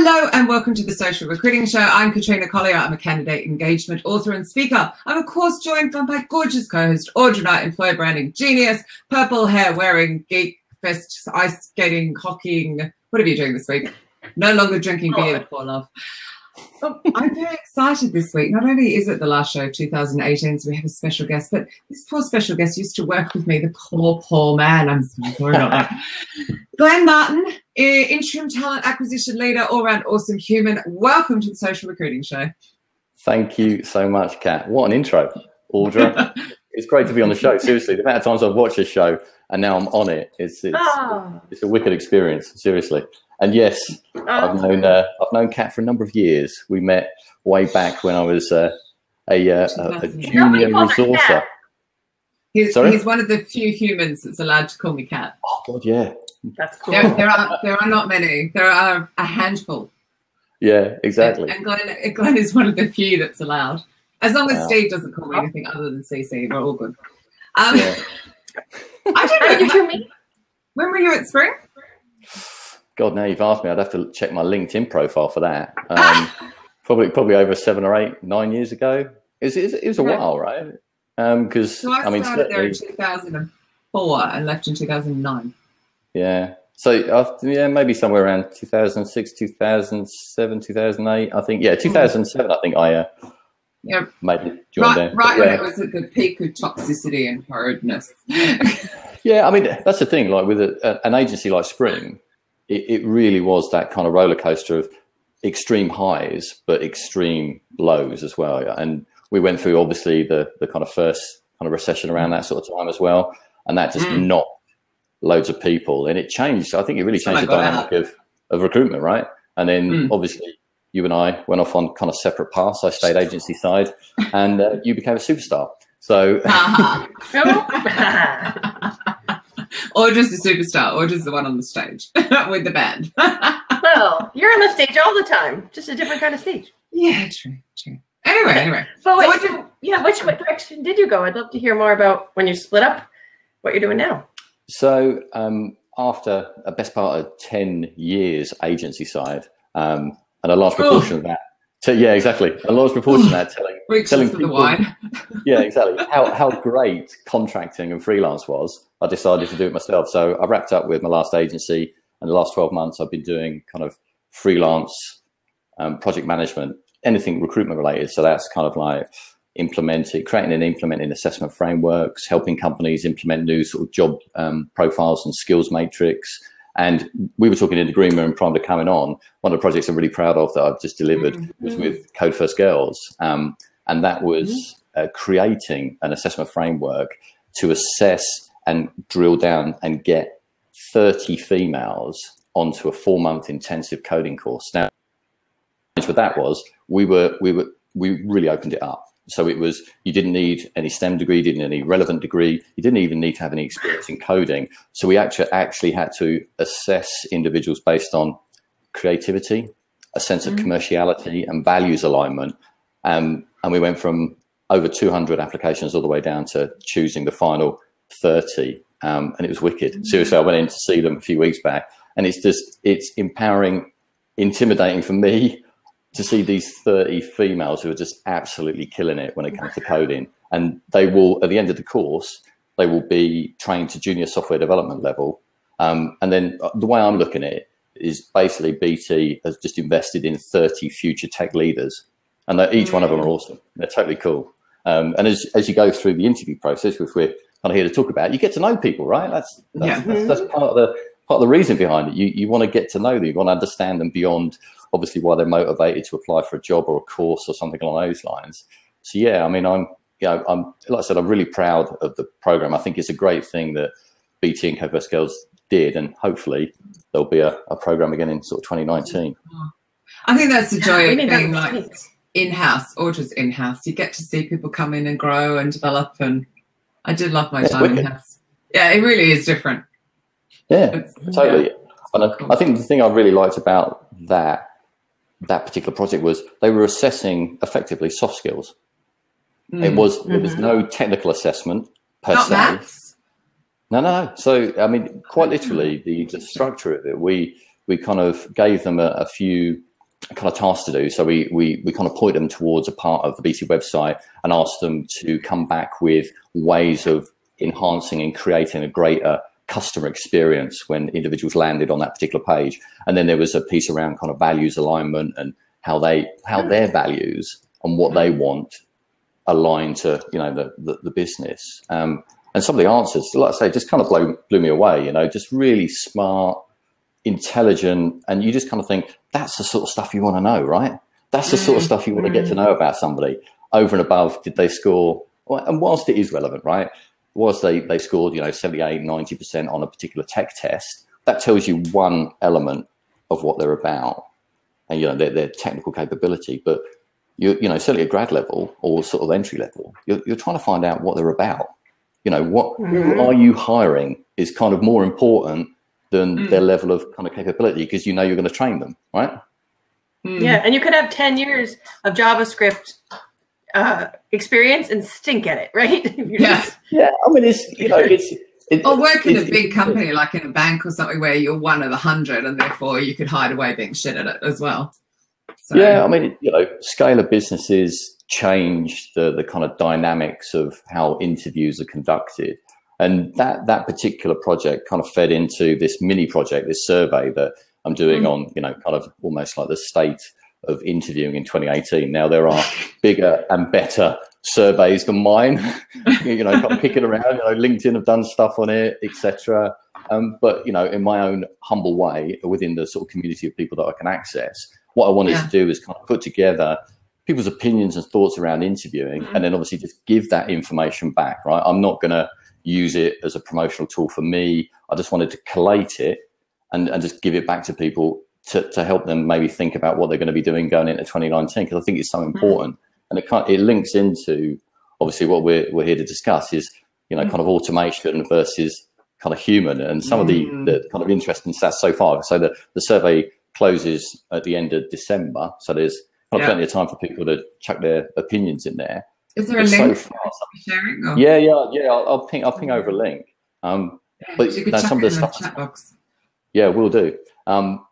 Hello and welcome to the Social Recruiting Show. I'm Katrina Collier. I'm a candidate engagement author and speaker. I'm of course joined by my gorgeous co-host Audra, employer branding genius, purple hair wearing geek, fest, ice skating, hockeying. What are you doing this week? No longer drinking beer, poor love. Oh, I'm very excited this week. Not only is it the last show of 2018, so we have a special guest, but this poor special guest used to work with me, the poor man. I'm so sorry about that. Glenn Martin, interim talent acquisition leader, all-round awesome human. Welcome to the Social Recruiting Show. Thank you so much, Kat. What an intro, Audra. It's great to be on the show. Seriously, the amount of times I've watched this show and now I'm on it, it's a wicked experience, seriously. And yes, I've known Kat for a number of years. We met way back when I was a junior resourcer. He's one of the few humans that's allowed to call me Kat. Oh God, yeah. That's cool. There are not many. There are a handful. Yeah, exactly. And Glenn is one of the few that's allowed. As long as Steve doesn't call me anything other than CC, we're all good. Yeah. I don't know. When were you at Spring? God, now you've asked me. I'd have to check my LinkedIn profile for that. Probably over 7 or 8, 9 years ago. It was a while, right? Because so I started there in 2004 and left in 2009. Yeah. So maybe somewhere around 2006, 2007, 2008. I think 2007. I think I maybe joined there. Right when it was at the peak of toxicity and horridness. Yeah, I mean that's the thing. Like with an agency like Spring. It really was that kind of roller coaster of extreme highs, but extreme lows as well. And we went through obviously the kind of first kind of recession around that sort of time as well. And that just knocked loads of people. And it changed. I think it really changed the dynamic of recruitment, right? And then obviously you and I went off on kind of separate paths. I stayed agency side and you became a superstar. So Audra's the superstar. Audra's the one on the stage with the band. Well, you're on the stage all the time, just a different kind of stage. Yeah, true. Anyway. But which direction did you go? I'd love to hear more about when you split up, what you're doing now. So after a best part of 10 years agency side, and a large proportion of that, a large proportion of that telling people, the wine. Yeah, exactly. How great contracting and freelance was. I decided to do it myself. So I wrapped up with my last agency, and the last 12 months I've been doing kind of freelance project management, anything recruitment related. So that's kind of like creating and implementing assessment frameworks, helping companies implement new sort of job profiles and skills matrix. And we were talking in the green room prior to coming on. One of the projects I'm really proud of that I've just delivered was with Code First Girls. And that was creating an assessment framework to assess and drill down and get 30 females onto a 4-month intensive coding course. Now, what that was, we really opened it up. So it was, you didn't need any STEM degree, you didn't need any relevant degree, you didn't even need to have any experience in coding. So we actually had to assess individuals based on creativity, a sense of commerciality and values alignment. And we went from over 200 applications all the way down to choosing the final 30. And it was wicked. Seriously, I went in to see them a few weeks back, and it's empowering, intimidating for me to see these 30 females who are just absolutely killing it when it comes to coding. And they will, at the end of the course, they will be trained to junior software development level. And then the way I'm looking at it is basically BT has just invested in 30 future tech leaders, and each one of them are awesome. They're totally cool. And as you go through the interview process, which we're kind of here to talk about, you get to know people, right? That's part of the reason behind it. You want to get to know them. You want to understand them beyond obviously why they're motivated to apply for a job or a course or something along those lines. So yeah, I mean, I'm like I said, I'm really proud of the program. I think it's a great thing that BT and Code First Girls did, and hopefully there'll be a program again in sort of 2019. I think that's the joy of being like in-house, or just in-house. You get to see people come in and grow and develop, and I did love my time in-house. Yeah, it really is different. Yeah, totally. And I think the thing I really liked about that particular project was they were assessing effectively soft skills. There was no technical assessment per se. Maths. No. So, I mean, quite literally, the structure of it, we kind of gave them a few kind of tasks to do. So we kind of point them towards a part of the BC website and ask them to come back with ways of enhancing and creating a greater customer experience when individuals landed on that particular page. And then there was a piece around kind of values alignment and how their values and what they want align to, you know, the business. And some of the answers, like I say, just kind of blew me away, you know, just really smart, intelligent, and you just kind of think that's the sort of stuff you want to know, right? That's the sort of stuff you want to get to know about somebody. Over and above, did they score? And whilst it is relevant, right? Was they scored, you know, 78, 90% on a particular tech test, that tells you one element of what they're about and, you know, their technical capability. But you know, certainly at grad level or sort of entry level, you're trying to find out what they're about. You know, who are you hiring is kind of more important than their level of kind of capability, because you know you're going to train them, right? Yeah, and you could have 10 years of JavaScript experience and stink at it, right? Yeah. I mean, it's, you know, or work in a big company like in a bank or something where you're one of 100 and therefore you could hide away being shit at it as well. So. Yeah, I mean, you know, scale of businesses change the kind of dynamics of how interviews are conducted. And that particular project kind of fed into this mini project, this survey that I'm doing on, you know, kind of almost like the state of interviewing in 2018. Now, there are bigger and better surveys than mine, you know, kind of kicking around, you know, LinkedIn have done stuff on it, etc. But, you know, in my own humble way, within the sort of community of people that I can access, what I wanted to do is kind of put together people's opinions and thoughts around interviewing, and then obviously just give that information back, right? I'm not going to use it as a promotional tool for me. I just wanted to collate it and just give it back to people to help them maybe think about what they're going to be doing going into 2019, because I think it's so important. And it links into, obviously, what we're here to discuss is, you know, kind of automation versus kind of human, and some of the kind of interesting stats so far. So the survey closes at the end of December, so there's plenty of time for people to chuck their opinions in there. Is there a link sharing? Or? Yeah. I'll ping over a link. But you could some of the stuff, chat box. Yeah, we'll do. Some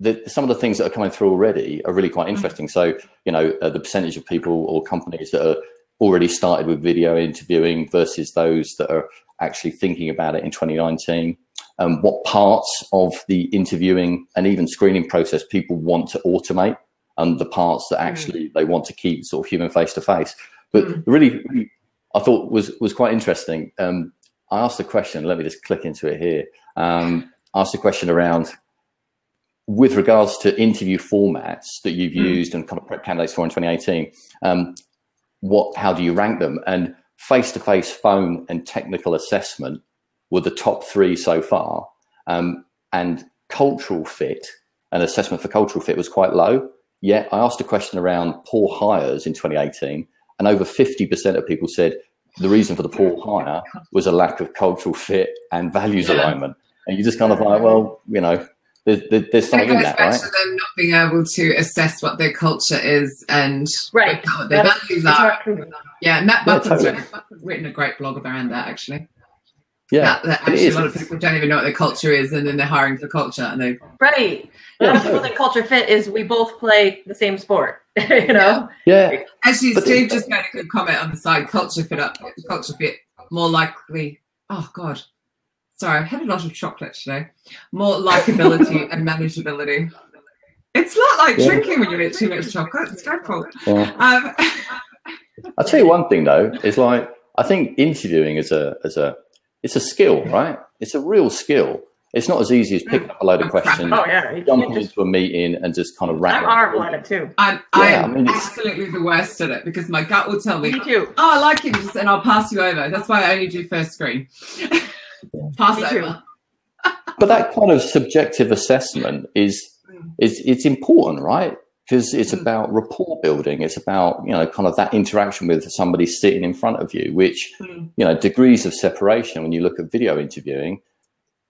of the things that are coming through already are really quite interesting. So, you know, the percentage of people or companies that are already started with video interviewing versus those that are actually thinking about it in 2019. What parts of the interviewing and even screening process people want to automate, and the parts that actually they want to keep sort of human face-to-face. But really, I thought was quite interesting. I asked a question, let me just click into it here. I asked a question around, with regards to interview formats that you've used and kind of prep candidates for in 2018, how do you rank them? And face-to-face, phone and technical assessment were the top 3 so far. And cultural fit, an assessment for cultural fit was quite low. Yet I asked a question around poor hires in 2018, and over 50% of people said the reason for the poor hire was a lack of cultural fit and values alignment. And you just kind of like, well, you know, there's something in that, right? It goes back to them not being able to assess what their culture is and what their values are. Yeah, Matt Buckland's written a great blog around that, actually. Yeah, that actually a lot of people don't even know what their culture is, and then they're hiring for culture, and they A lot of people think culture fit is we both play the same sport, you know. Yeah. Actually, Steve just made a good comment on the side. Culture fit more likely. Oh God, sorry, I had a lot of chocolate today. More likability and manageability. It's not like drinking when you eat too much chocolate. It's dreadful. Yeah. I'll tell you one thing though. Is like I think interviewing is it's a skill, right? It's a real skill. It's not as easy as picking up a load of questions, jumping into a meeting and just kind of rattling. I'm horrible at it too. I'm absolutely the worst at it, because my gut will tell me, too. Oh, I like it, and I'll pass you over. That's why I only do first screen. Pass over. But that kind of subjective assessment it's important, right? Because it's about rapport building. It's about, you know, kind of that interaction with somebody sitting in front of you, which, you know, degrees of separation. When you look at video interviewing,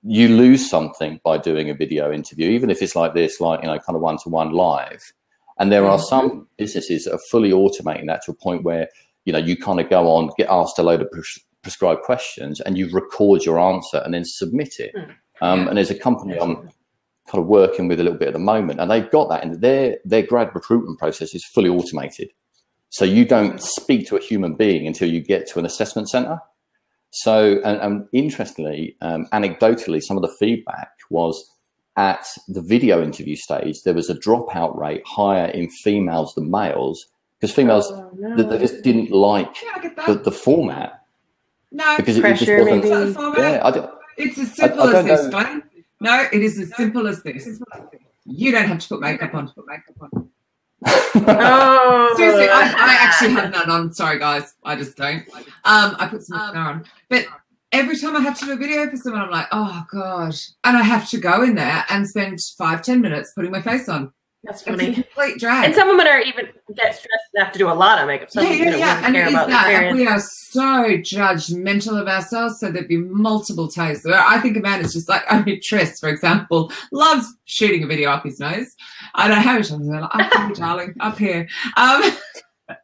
you lose something by doing a video interview, even if it's like this, like, you know, kind of one-to-one live. And there are some businesses that are fully automating that to a point where, you know, you kind of go on, get asked a load of prescribed questions, and you record your answer and then submit it. And there's a company I'm kind of working with a little bit at the moment, and they've got that, and their grad recruitment process is fully automated. So you don't speak to a human being until you get to an assessment center. So, and interestingly, anecdotally, some of the feedback was at the video interview stage, there was a dropout rate higher in females than males, because females, they just didn't like the format. No, because it just wasn't. It's as simple as this, Glenn. No, it is as simple as this. You don't have to put makeup on. Oh, seriously, I actually have none on. Sorry, guys, I just don't. I put some mascara on, but every time I have to do a video for someone, I'm like, oh gosh, and I have to go in there and spend 5-10 minutes putting my face on. That's funny. It's a complete drag. And some women are even get stressed and have to do a lot of makeup. Some And it is that. And we are so judgmental of ourselves. So there'd be multiple tastes. I think a man is just like, Tris, for example, loves shooting a video up his nose. I don't know how much I'm like, up here, darling, up here.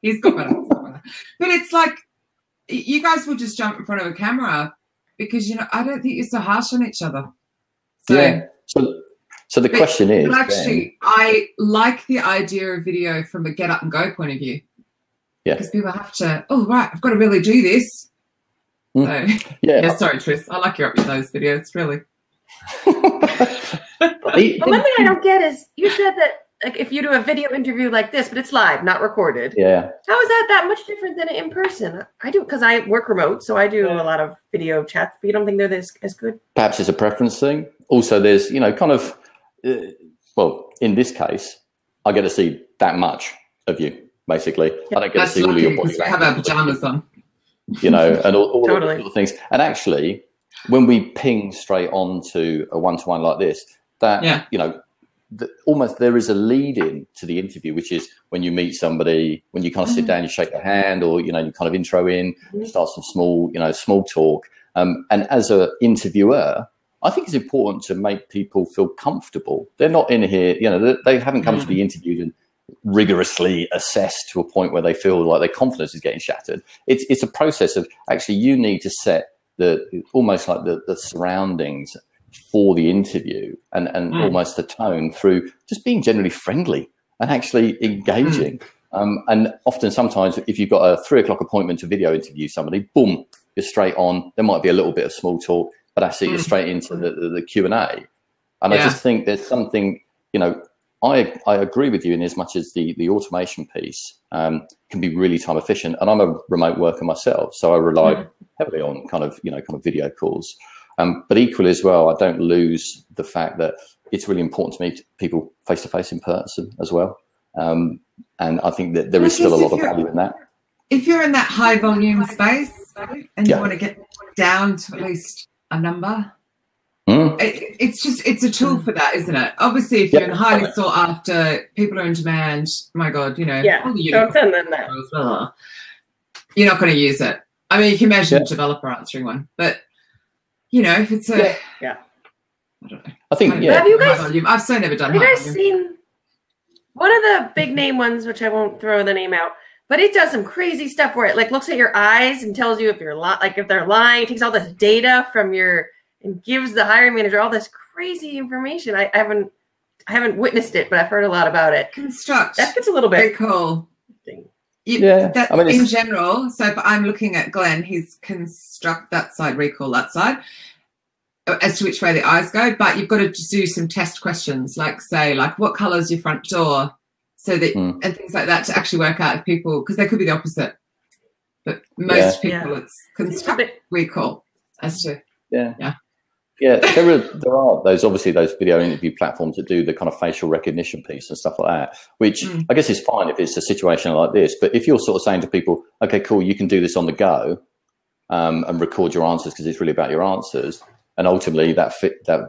He's got one. But it's like, you guys will just jump in front of a camera because, I don't think you're so harsh on each other. So, yeah. So the question is, actually, I like the idea of video from a get up and go point of view. Yeah. Because people have to, I've got to really do this. So, yeah, sorry, Tris. I like your up your nose videos, really. But one thing I don't get is you said that like if you do a video interview like this, but it's live, not recorded. Yeah. How is that much different than in person? I do, because I work remote, so I do a lot of video chats, but you don't think they're as good? Perhaps it's a preference thing. Also, there's, kind of, well, in this case, I get to see that much of you, basically. I don't get to see all of your body. We have our pajamas on. And all totally. the things. And actually, when we ping straight on to a one-to-one like this, that, almost there is a lead in to the interview, which is when you meet somebody, when you kind of sit down, you shake their hand, or, you kind of intro in, start some small talk. And as an interviewer, I think it's important to make people feel comfortable. They're not in here, they haven't come to be interviewed and rigorously assessed to a point where they feel like their confidence is getting shattered. It's a process of actually you need to set almost like the surroundings for the interview and almost the tone through just being generally friendly and actually engaging. And often sometimes if you've got a 3:00 appointment to video interview somebody, boom, you're straight on. There might be a little bit of small talk, but actually you're straight into the Q&A. And I just think there's something, I agree with you in as much as the automation piece can be really time efficient. And I'm a remote worker myself, so I rely heavily on kind of video calls. But equally as well, I don't lose the fact that it's really important to meet people face to face in person as well. And I think that there is still a lot of value in that. If you're in that high volume space and you want to get down to at least a number, it's a tool for that, isn't it? Obviously, if you're in highly sought after, people are in demand, my God, don't send them that. You're not going to use it. I mean, you can imagine a developer answering one, but if it's I don't know. I think, Have you guys, I've so never done. Have you guys seen one of the big name ones, which I won't throw the name out, but it does some crazy stuff where it like looks at your eyes and tells you if you're if they're lying. It takes all this data from and gives the hiring manager all this crazy information. I haven't witnessed it, but I've heard a lot about it. Construct. That gets a little bit cool. In general, so if I'm looking at Glenn, he's construct that side, recall that side, as to which way the eyes go. But you've got to do some test questions, like say, what colour is your front door, so that and things like that to actually work out if people, because they could be the opposite. But most people, it's construct, recall, as to Yeah, there are those video interview platforms that do the kind of facial recognition piece and stuff like that, which I guess is fine if it's a situation like this. But if you're sort of saying to people, okay, cool, you can do this on the go and record your answers because it's really about your answers. And ultimately that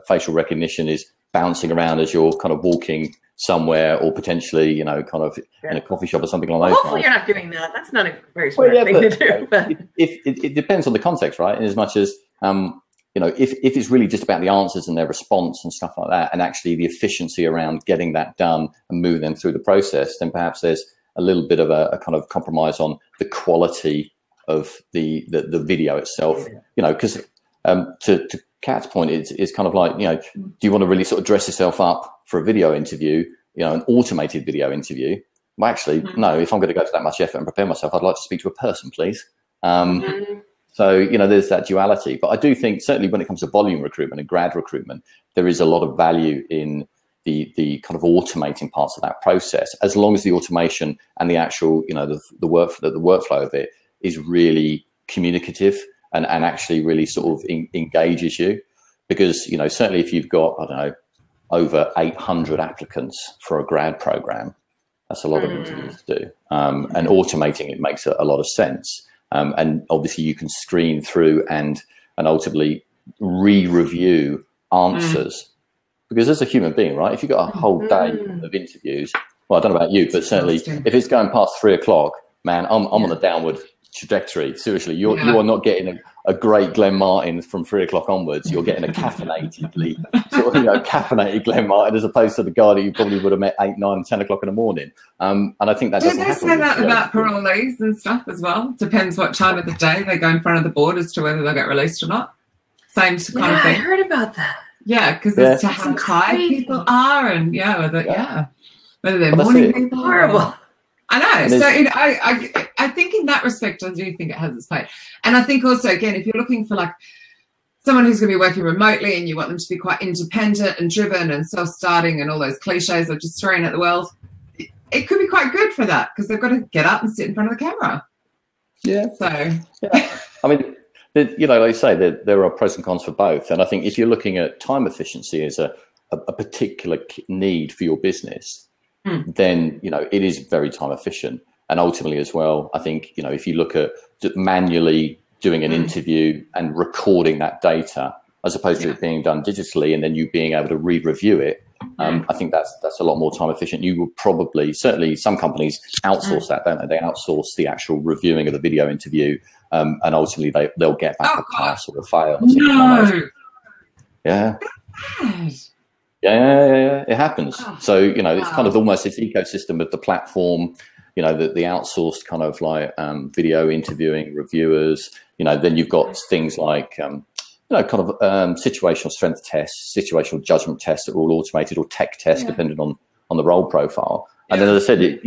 facial recognition is bouncing around as you're kind of walking somewhere or potentially, kind of in a coffee shop or something like that. Hopefully you're not doing that. That's not a very smart thing to do. But it depends on the context, right? In as much as, if it's really just about the answers and their response and stuff like that, and actually the efficiency around getting that done and moving them through the process, then perhaps there's a little bit of a kind of compromise on the quality of the video itself. Because to Kat's point is kind of like, do you want to really sort of dress yourself up for a video interview, an automated video interview? Well, actually, no, if I'm going to go to that much effort and prepare myself, I'd like to speak to a person, please. So, there's that duality. But I do think certainly when it comes to volume recruitment and grad recruitment, there is a lot of value in the kind of automating parts of that process, as long as the automation and the actual, the workflow of it is really communicative and actually really sort of engages you. Because, certainly if you've got, I don't know, over 800 applicants for a grad program, that's a lot of interviews to do. And automating it makes a lot of sense. And obviously you can screen through and ultimately re-review answers. Because as a human being, right, if you've got a whole day of interviews, well, I don't know about you, but certainly if it's going past 3 o'clock, man, I'm on a downward trajectory. Seriously, you are not getting a great Glenn Martin from 3 o'clock onwards. You're getting a caffeinated Glenn Martin, as opposed to the guy that you probably would have met 8, 9, 10 o'clock in the morning. And I think that doesn't happen. They say that about parolees and stuff as well. Depends what time of the day they go in front of the board as to whether they'll get released or not. Same kind of thing. I heard about that. Yeah, because it's to how tired people are, and whether they're morning people. Horrible. I know. So I think in that respect, I do think it has its place. And I think also, again, if you're looking for like someone who's going to be working remotely and you want them to be quite independent and driven and self-starting and all those cliches I've just thrown at the world, it could be quite good for that, because they've got to get up and sit in front of the camera. Yeah. So. Yeah. I mean, like you say, there are pros and cons for both. And I think if you're looking at time efficiency as a particular need for your business, then, it is very time efficient. And ultimately as well, I think, if you look at manually doing an interview and recording that data, as opposed to it being done digitally and then you being able to re-review it, I think that's a lot more time efficient. You will probably, certainly some companies outsource that, don't they? They outsource the actual reviewing of the video interview, and ultimately they'll get back a pass or a fail. No. Yeah. Yeah, it happens. So, it's kind of almost this ecosystem of the platform, the outsourced kind of like video interviewing reviewers, then you've got things like, situational strength tests, situational judgment tests that are all automated, or tech tests, depending on the role profile. And then, as I said,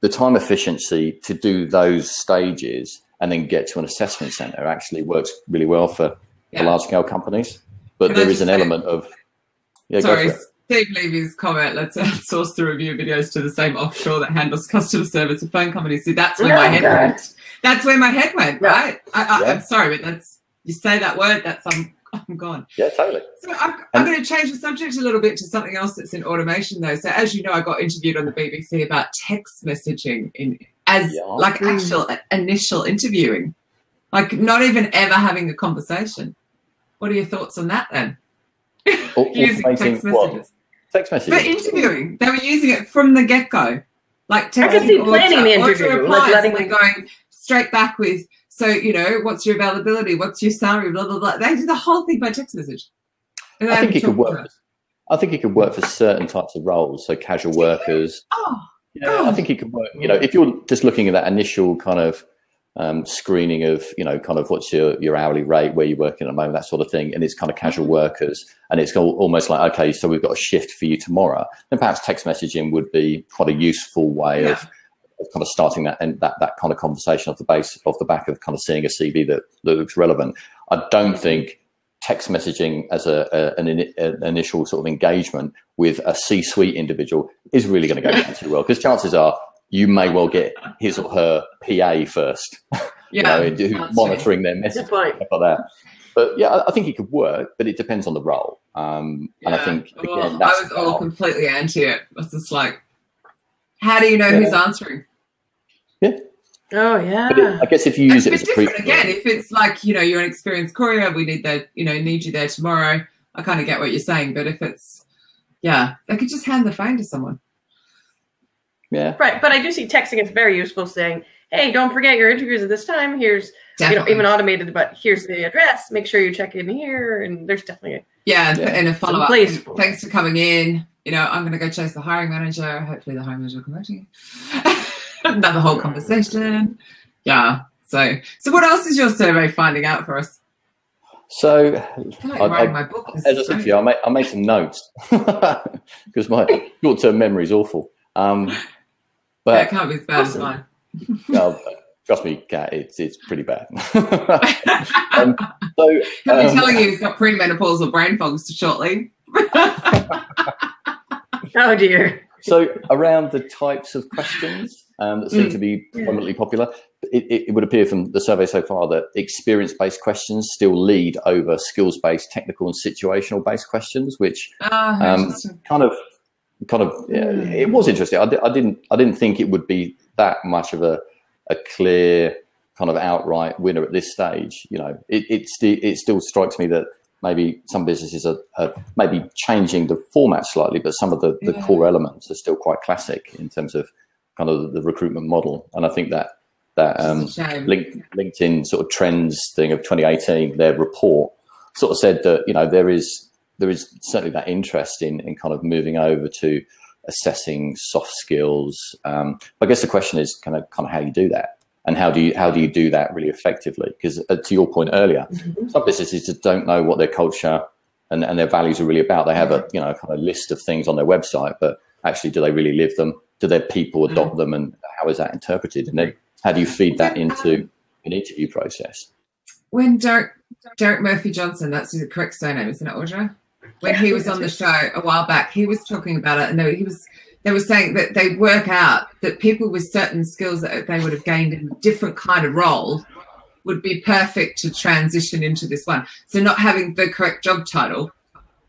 the time efficiency to do those stages and then get to an assessment center actually works really well for large scale companies. But there is an element of, sorry, Steve Levy's comment, let's outsource the review videos to the same offshore that handles customer service for phone companies. See, that's where my head went. That's where my head went, right? I'm sorry, but you say that word, I'm gone. Yeah, totally. So I'm going to change the subject a little bit to something else that's in automation, though. So as you know, I got interviewed on the BBC about text messaging like actual initial interviewing, like not even ever having a conversation. What are your thoughts on that then? Using text messages. What? Text messages. For interviewing, they were using it from the get-go, like texting. I can see planning the interview, letting them going straight back with. So, what's your availability? What's your salary? Blah, blah, blah. They did the whole thing by text message. I think it could work. I think it could work for certain types of roles. So casual workers. I think it could work. If you're just looking at that initial kind of screening of, kind of what's your hourly rate, where you're working at the moment, that sort of thing. And it's kind of casual workers. And it's almost like, okay, so we've got a shift for you tomorrow. Then perhaps text messaging would be quite a useful way of kind of starting that kind of conversation off the back of kind of seeing a CV that looks relevant. I don't think text messaging as an initial sort of engagement with a C-suite individual is really going to go down too well, because chances are you may well get his or her PA first, who's monitoring their messages, like that. But I think it could work, but it depends on the role. And I think again, I was all completely anti it. I was just like, how do you know who's answering? Yeah. Oh yeah. But I guess if you use it as a again, if it's like, you're an experienced courier, we need that, need you there tomorrow. I kind of get what you're saying, but if it's, they could just hand the phone to someone. Yeah. Right. But I do see texting is very useful, saying, hey, don't forget your interviews at this time. Here's, even automated, but here's the address. Make sure you check in here. And there's definitely and a follow-up. Thanks for coming in. I'm going to go chase the hiring manager. Hopefully the hiring manager will come back to you. Another whole conversation. Yeah. So what else is your survey finding out for us? So, my book. as I said to you, I made some notes because my short-term memory is awful. But it can't be as bad as mine. No, trust me, Kat, it's pretty bad. He'll be telling you he's got premenopausal brain fog shortly. Oh dear. So around the types of questions that seem to be prominently popular, it would appear from the survey so far that experience-based questions still lead over skills-based, technical and situational-based questions, which kind of it was interesting. I didn't think it would be that much of a clear kind of outright winner at this stage. You know, it still strikes me that maybe some businesses are maybe changing the format slightly, but some of the core elements are still quite classic in terms of kind of the recruitment model. And I think that LinkedIn sort of trends thing of 2018, their report sort of said that, you know, there is certainly that interest in kind of moving over to assessing soft skills. I guess the question is kind of how you do that. And how do you do that really effectively? Because to your point earlier, some businesses just don't know what their culture and their values are really about. They have a kind of list of things on their website, but actually, do they really live them? Do their people adopt them? And how is that interpreted? And then how do you feed that into an interview process? When Derek Murphy Johnson, that's the correct surname, isn't it, Audra? When he was on the show a while back, he was talking about it, and they were saying that they work out that people with certain skills that they would have gained in a different kind of role would be perfect to transition into this one. So not having the correct job title,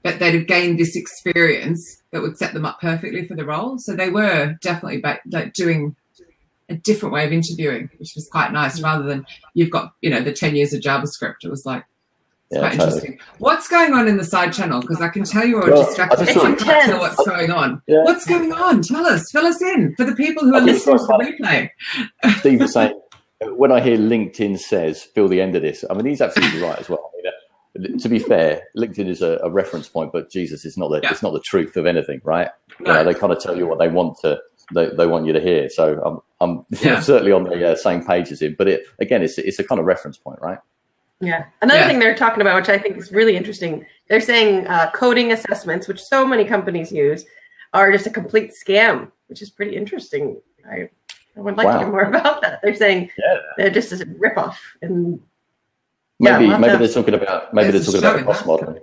but they'd have gained this experience that would set them up perfectly for the role. So they were definitely doing a different way of interviewing, which was quite nice, rather than you've got, the 10 years of JavaScript. It was like, quite interesting. What's going on in the side channel? Because I can tell you are distracted. I can't tell what's going on. Yeah. What's going on? Tell us. Fill us in for the people who are listening to the replay. Steve was saying, when I hear LinkedIn says, fill the end of this, I mean, he's absolutely right as well. I mean, to be fair, LinkedIn is a reference point, but Jesus, it's not the truth of anything, right? No. They kind of tell you what they want you to hear. So I'm certainly on the same page as him. But it's a kind of reference point, right? Yeah. Another thing they're talking about, which I think is really interesting, they're saying coding assessments, which so many companies use, are just a complete scam, which is pretty interesting. I would like to hear more about that. They're saying they're just a ripoff. And maybe they're talking about the cost modeling,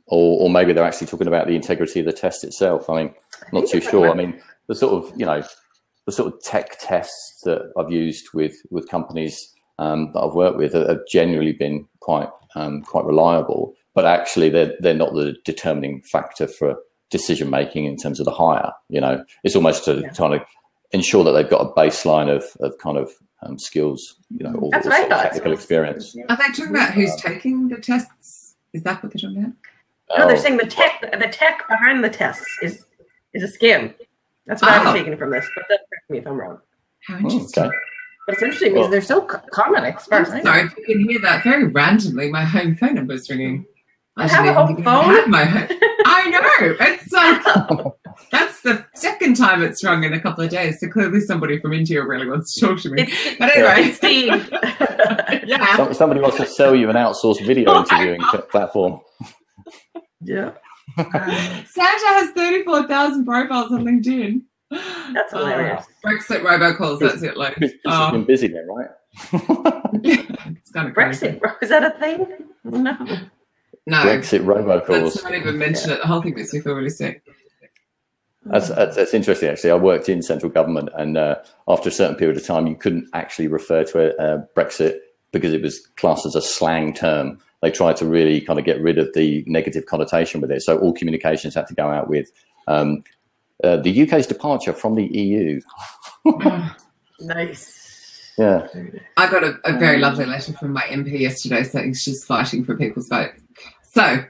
or maybe they're actually talking about the integrity of the test itself. I mean, I'm not too sure. I mean, the sort of tech tests that I've used with companies that I've worked with have generally been quite reliable, but actually they're not the determining factor for decision making in terms of the hire. It's almost to kind of ensure that they've got a baseline of kind of skills, all the sort of technical experience. Are they talking about who's taking the tests? Is that what they're talking about? No, they're saying the tech behind the tests is a scam. That's what I've taken from this, but don't correct me if I'm wrong. How interesting. Okay. But it's interesting because they're so common. Sorry, if you can hear that very randomly, my home phone number is ringing. I have a home phone? I know. It's like, that's the second time it's rung in a couple of days. So clearly somebody from India really wants to talk to me. But anyway. Steve. Somebody wants to sell you an outsourced video interviewing platform. Yeah. Santa has 34,000 profiles on LinkedIn. That's hilarious. Brexit robocalls, that's it. Like, it's been busy then, right? It's kind of Brexit, is that a thing? No. Brexit robocalls. Let's not even mention it. The whole thing makes me feel really sick. That's interesting, actually. I worked in central government, and after a certain period of time, you couldn't actually refer to Brexit because it was classed as a slang term. They tried to really kind of get rid of the negative connotation with it. So all communications had to go out with the UK's departure from the EU. Nice. Yeah. I got a very lovely letter from my MP yesterday saying she's fighting for people's vote. So,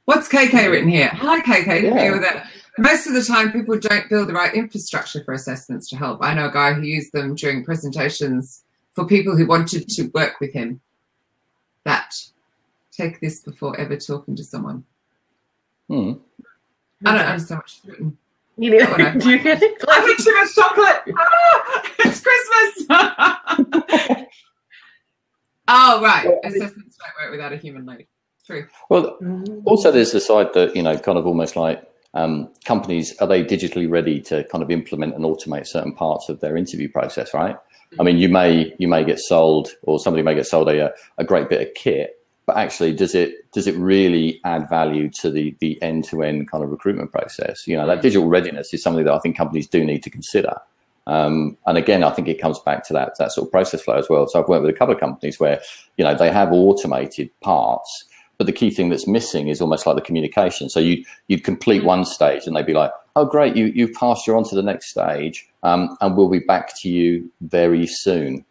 what's KK written here? Hi, KK. Yeah. That most of the time, people don't build the right infrastructure for assessments to help. I know a guy who used them during presentations for people who wanted to work with him. That take this before ever talking to someone. Hmm. I don't know so much written. You know, do you get it? I had too much chocolate. It's Christmas. Oh, right. Assessments work without a human lead. True. Well, also there's the side that, kind of almost like companies, are they digitally ready to kind of implement and automate certain parts of their interview process, right? I mean, you may get sold, or somebody may get sold a great bit of kit, but actually, does it really add value to the end-to-end kind of recruitment process? That digital readiness is something that I think companies do need to consider. And again, I think it comes back to that sort of process flow as well. So I've worked with a couple of companies where, they have automated parts, but the key thing that's missing is almost like the communication. So you'd complete one stage and they'd be like, oh, great, you've passed, you're on to the next stage, and we'll be back to you very soon.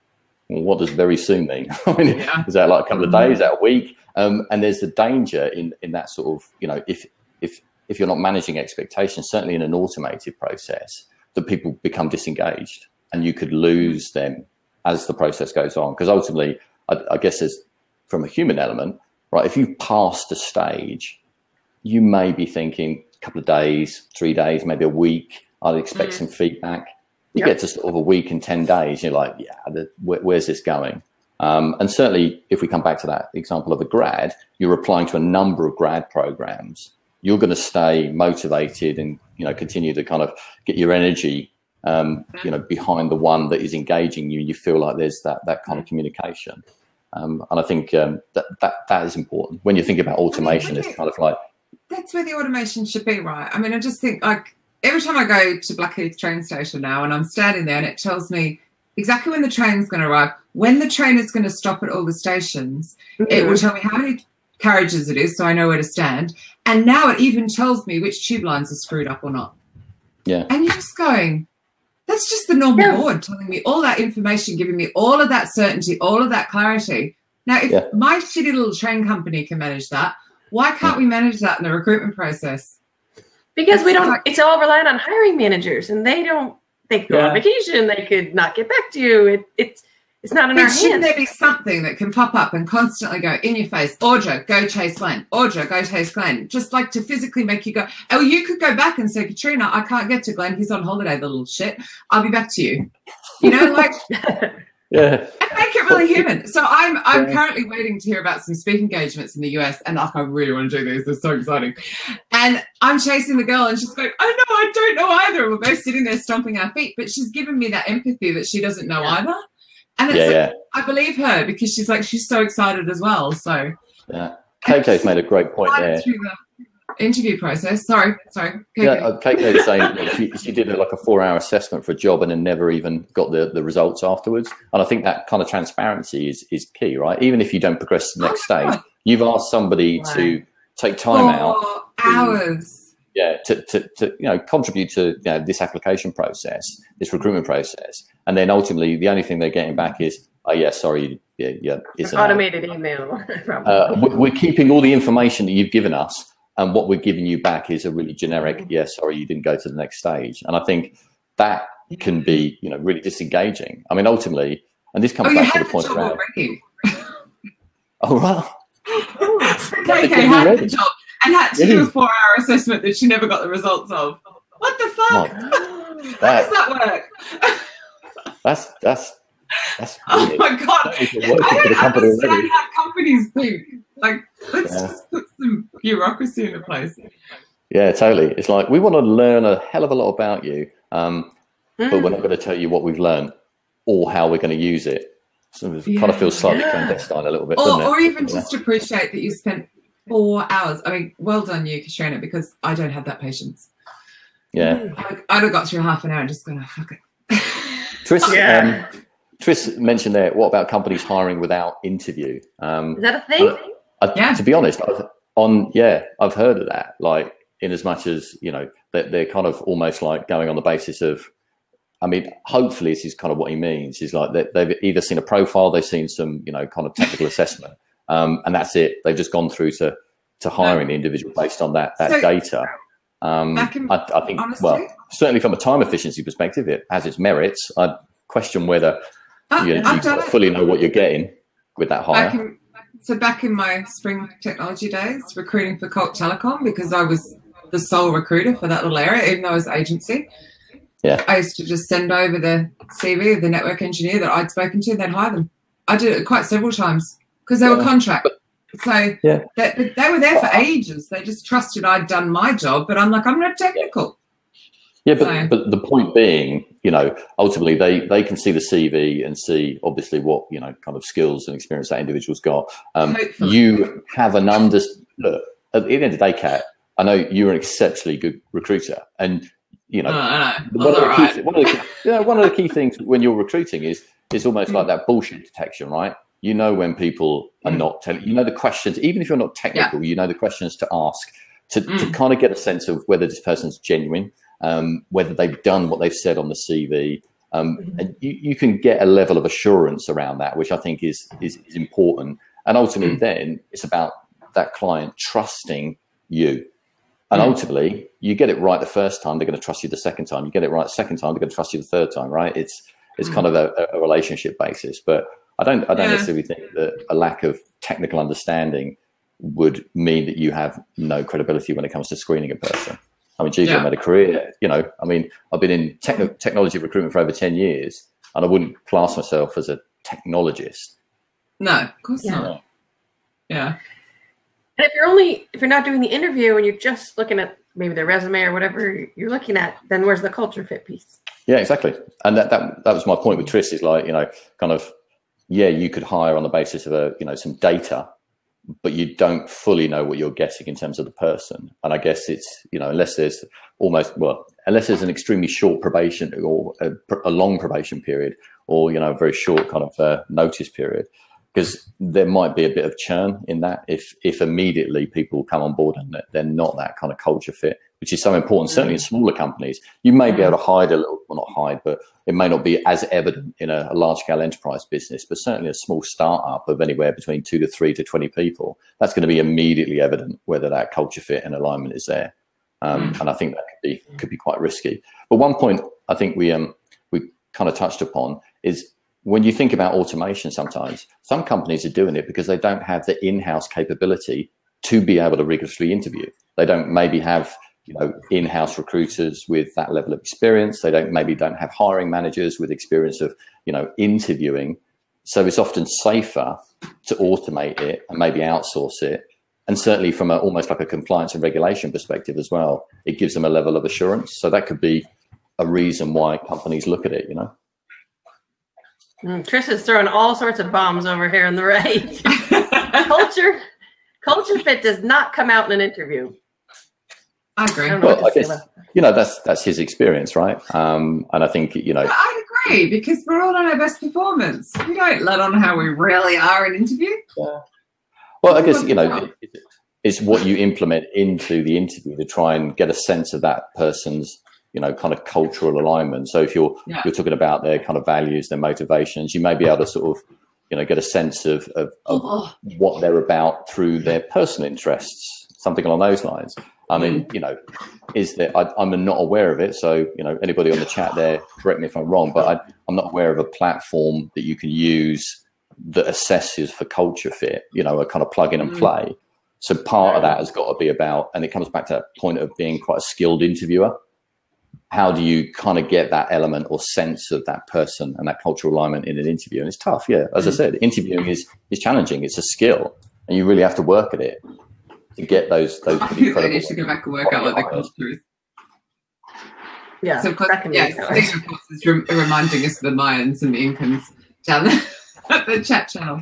Well, what does very soon mean? I mean, is that like a couple of days, is that a week? And there's the danger in that sort of, if you're not managing expectations, certainly in an automated process, that people become disengaged and you could lose them as the process goes on. Because ultimately, I guess there's, from a human element, right, if you've passed a stage, you may be thinking a couple of days, 3 days, maybe a week, I'd expect some feedback. You get to sort of a week and 10 days, you're like, where's this going? And certainly, if we come back to that example of a grad, you're applying to a number of grad programs. You're going to stay motivated and, continue to kind of get your energy, behind the one that is engaging you. You feel like there's that kind of communication. And I think that is important. When you think about automation, it's kind of like... That's where the automation should be, right? I mean, I just think, like, every time I go to Blackheath train station now and I'm standing there and it tells me exactly when the train's going to arrive, when the train is going to stop at all the stations, it will tell me how many carriages it is so I know where to stand. And now it even tells me which tube lines are screwed up or not. Yeah. And you're just going, that's just the normal board telling me all that information, giving me all of that certainty, all of that clarity. Now, if my shitty little train company can manage that, why can't we manage that in the recruitment process? Because we don't, it's all reliant on hiring managers, and they could go on vacation, they could not get back to you. It's not in our hands. Shouldn't there be something that can pop up and constantly go in your face, Audra, go chase Glenn, Audra, go chase Glenn, just like to physically make you go, oh, you could go back and say, Katrina, I can't get to Glenn, he's on holiday, the little shit, I'll be back to you. Like... Yeah. And make it really human. So I'm currently waiting to hear about some speaking engagements in the US, and I really want to do these. They're so exciting. And I'm chasing the girl, and she's going, oh no, I don't know either. And we're both sitting there stomping our feet, but she's given me that empathy that she doesn't know either. And it's I believe her because she's so excited as well. So KK's made a great point there. Through the interview process. Sorry. KK. Yeah, KK was saying she did like a 4-hour assessment for a job and then never even got the results afterwards. And I think that kind of transparency is key, right? Even if you don't progress to the next stage, you've asked somebody to take time out. 4 hours. To contribute to this application process, this recruitment process, and then ultimately the only thing they're getting back is, oh yeah, sorry, it's an automated email. We're keeping all the information that you've given us, and what we're giving you back is a really generic, sorry, you didn't go to the next stage. And I think that can be, really disengaging. I mean, ultimately, and this comes back to the point around. Oh wow. KK had the job. And had to do a 4-hour assessment that she never got the results of. What the fuck? How does that work? That's oh my god! I don't understand how companies think. Like, let's just put some bureaucracy into place. Yeah, totally. It's like we want to learn a hell of a lot about you, but we're not going to tell you what we've learned or how we're going to use it. So it kind of feels slightly clandestine a little bit, doesn't it? Or even just appreciate that you spent 4 hours. I mean, well done you, Katrina, because I don't have that patience. Yeah. I'd have got through half an hour and just gone, fuck it. Tris mentioned there, what about companies hiring without interview? Is that a thing? To be honest, I've heard of that. Like, in as much as, they're kind of almost like going on the basis of, I mean, hopefully this is kind of what he means, is like they've either seen a profile, they've seen some, kind of technical assessment. And that's it. They've just gone through to hiring the individual based on that data. I think, honestly, certainly from a time efficiency perspective, it has its merits. I question whether you fully know what you're getting with that hire. Back in my spring technology days, recruiting for Colt Telecom, because I was the sole recruiter for that little area, even though I was agency. Yeah, I used to just send over the CV of the network engineer that I'd spoken to and then hire them. I did it quite several times. Because they were contract. So Yeah. they were there for ages. They just trusted I'd done my job, but I'm like, I'm not technical. Yeah, but the point being, ultimately they can see the CV and see obviously what, kind of skills and experience that individual's got. You have an look, at the end of the day, Kat, I know you're an exceptionally good recruiter, and one of the key things when you're recruiting is almost like that bullshit detection, right? You know when people are not telling, the questions, even if you're not technical, you know the questions to ask to kind of get a sense of whether this person's genuine, whether they've done what they've said on the CV. And you can get a level of assurance around that, which I think is important. And ultimately then it's about that client trusting you. And ultimately you get it right the first time, they're going to trust you the second time. You get it right the second time, they're going to trust you the third time, right? It's kind of a relationship basis. But I don't necessarily think that a lack of technical understanding would mean that you have no credibility when it comes to screening a person. I mean, geez, I've made a career, I've been in technology recruitment for over 10 years, and I wouldn't class myself as a technologist. No, of course not. Yeah. And if you're not doing the interview and you're just looking at maybe their resume or whatever you're looking at, then where's the culture fit piece? Yeah, exactly. And that was my point with Tris, is like, you could hire on the basis of some data, but you don't fully know what you're getting in terms of the person. And I guess it's, unless there's an extremely short probation or a long probation period, or, a very short kind of notice period, because there might be a bit of churn in that if immediately people come on board and they're not that kind of culture fit, which is so important. Certainly in smaller companies, you may be able to hide a little, well, not hide, but it may not be as evident in a large scale enterprise business, but certainly a small startup of anywhere between 2 to 3 to 20 people, that's going to be immediately evident whether that culture fit and alignment is there. And I think that could be quite risky. But one point I think we kind of touched upon is, when you think about automation, sometimes some companies are doing it because they don't have the in-house capability to be able to rigorously interview. They don't maybe have, in-house recruiters with that level of experience. They don't have hiring managers with experience of, interviewing. So it's often safer to automate it and maybe outsource it. And certainly from almost like a compliance and regulation perspective as well, it gives them a level of assurance. So that could be a reason why companies look at it, Trish is throwing all sorts of bombs over here on the right. Culture fit does not come out in an interview. I agree. Well, I guess, that's his experience, right? And I think, I agree, because we're all on our best performance. We don't let on how we really are in interview. Yeah. Well, I guess, it's what you implement into the interview to try and get a sense of that person's, kind of cultural alignment. So if you're talking about their kind of values, their motivations, you may be able to sort of, get a sense of what they're about through their personal interests, something along those lines. I mean, is there, I'm not aware of it. So, anybody on the chat there, correct me if I'm wrong, but I'm not aware of a platform that you can use that assesses for culture fit, a kind of plug in and play. So part of that has got to be about, and it comes back to that point of being quite a skilled interviewer. How do you kind of get that element or sense of that person and that cultural alignment in an interview? And it's tough, yeah. As I said, interviewing is challenging. It's a skill, and you really have to work at it to get those pretty credible. You should go back and work out what the culture is. Yeah. So of course, Steve, of course, is reminding us of the Mayans and the Incans down the chat channel.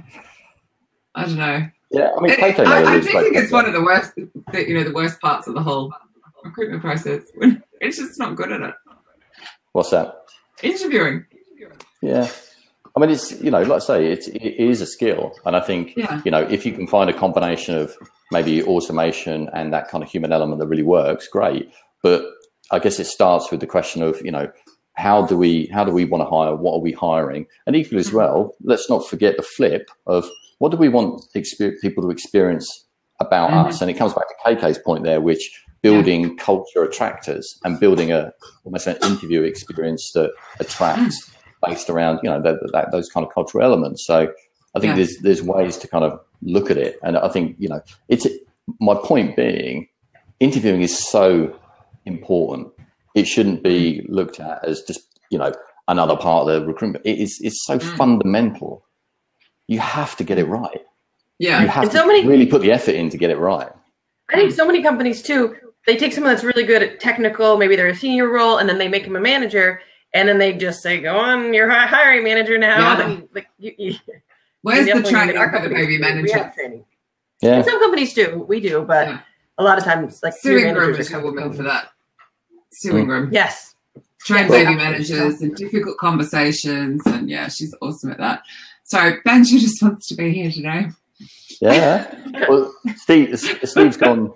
I don't know. Yeah, I mean, I do think it's one of the worst, the worst parts of the whole recruitment process. It's just not good at it. What's that? Interviewing. Yeah. I mean, it's, like I say, it is a skill. And I think, if you can find a combination of maybe automation and that kind of human element that really works, great. But I guess it starts with the question of, how do we want to hire? What are we hiring? And equally as well, let's not forget the flip of what do we want people to experience about us? And it comes back to KK's point there, which building culture attractors and building almost an interview experience that attracts based around, those kind of cultural elements. So I think there's ways to kind of look at it. And I think, it's my point being, interviewing is so important. It shouldn't be looked at as just, another part of the recruitment. It's so fundamental. You have to get it right. Yeah. You have to really put the effort in to get it right. I think so many companies too, they take someone that's really good at technical, maybe they're a senior role, and then they make them a manager, and then they just say, go on, you're a hiring manager now. Yeah. And, like, where's the training for the baby manager? We have training. Yeah. And some companies do. We do, but a lot of times, like, Sewing room is a woman for that. Sewing room. Yes. Train baby managers and difficult conversations, and she's awesome at that. So Benji just wants to be here today. Yeah. Well, Steve's gone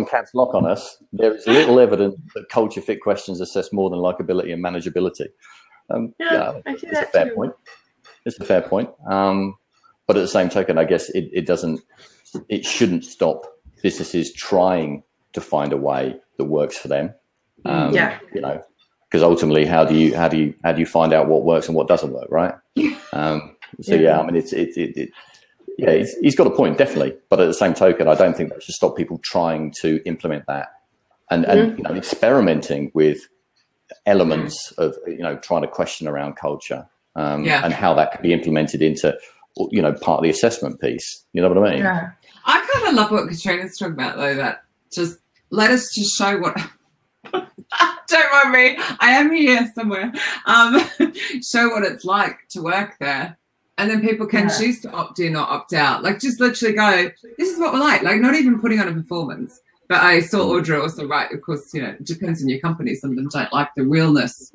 caps lock on us. There is little evidence that culture fit questions assess more than likability and manageability. I see it's that a fair too. point. It's a fair point. But at the same token, I guess it shouldn't stop businesses trying to find a way that works for them. You know, because ultimately, how do you find out what works and what doesn't work, right? I mean, he's got a point, definitely. But at the same token, I don't think that should stop people trying to implement that and you know, experimenting with elements of, you know, trying to question around culture and how that could be implemented into, you know, part of the assessment piece. You know what I mean? Yeah. I kind of love what Katrina's talking about, though, that just let us just show what. Don't mind me. I am here somewhere. Show what it's like to work there. And then people can choose to opt in or opt out. Like, just literally go, this is what we're like. Like, not even putting on a performance. But I saw Audra also write, of course, you know, it depends on your company. Some of them don't like the realness.